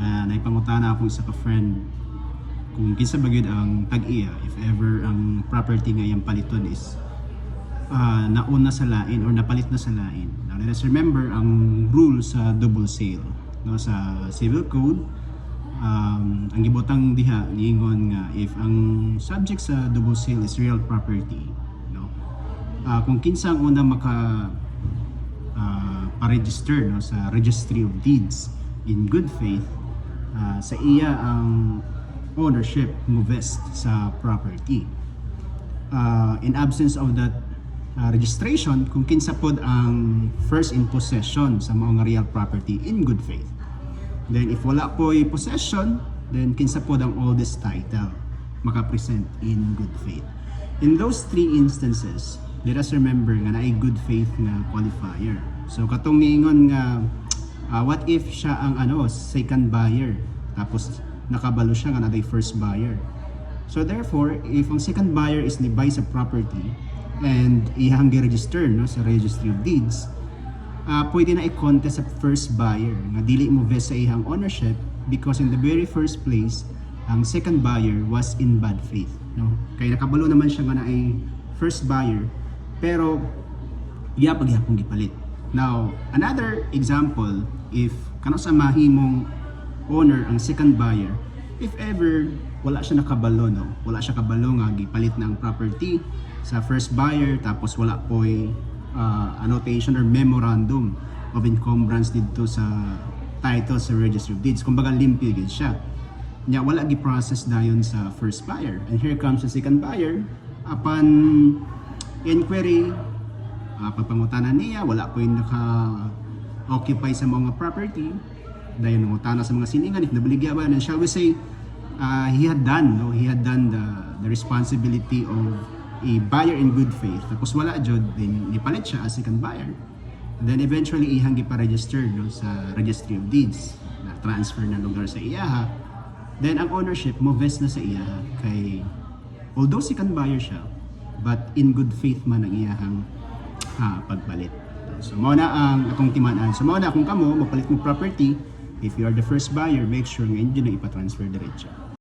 naipangutana akong isa ka friend kung kinsa ba gyud ang tag-iya if ever ang property nga iyang paliton is nauna sa lain or napalit na sa lain. Now, let us remember ang rule sa double sale, no, sa civil code. Ang gibotang diha niingon nga if ang subject sa double sale is real property, no, kung kinsa ang una maka pa-register, no, sa registry of deeds in good faith, sa iya ang ownership mo vest sa property. In absence of that registration, kung kinsa pod ang first in possession sa mga real property in good faith, then if wala po yung possession, then kinsa pod ang oldest title makapresent in good faith. In those three instances, let us remember nga naay good faith nga qualifier. So katong niingon nga what if siya ang second buyer tapos nakabalo siya nga naday first buyer. So therefore, if ang second buyer is ni-buy sa property and ihang gi-register, no, sa registry of deeds, pwede na i-contest sa first buyer nga dili mo vest sa ihang ownership because in the very first place ang second buyer was in bad faith, no, kay nakabalo naman siya nga na ay first buyer pero paghihapong gipalit. Now another example, if kano sa mahimong owner ang second buyer, if ever wala siya nakabalo, no, wala siya kabalo nga gipalit na ang property sa first buyer tapos wala po'y annotation or memorandum of encumbrance dito sa title sa registry of deeds, kumbaga limpyo gid siya nya, wala gi-process dayon sa first buyer, and here comes the second buyer. Upon inquiry, pagpangutanan niya, wala po'y naka-occupy sa mga property, dayon nangutana sa mga siningan if nabaligya ba, and shall we say he had done the responsibility of a buyer in good faith, tapos wala jud, then nipalit siya as second buyer, and then eventually ihang gipa-register, no, sa registry of deeds na transfer na lugar sa iyaha, then ang ownership mo vest na sa iyaha kay although second buyer siya but in good faith man ang iyahang pagpalit. So mao na ang akong timaan. So mao na kung kamo mapalit mo property, if you are the first buyer, make sure nga inyo na ipa-transfer diretso.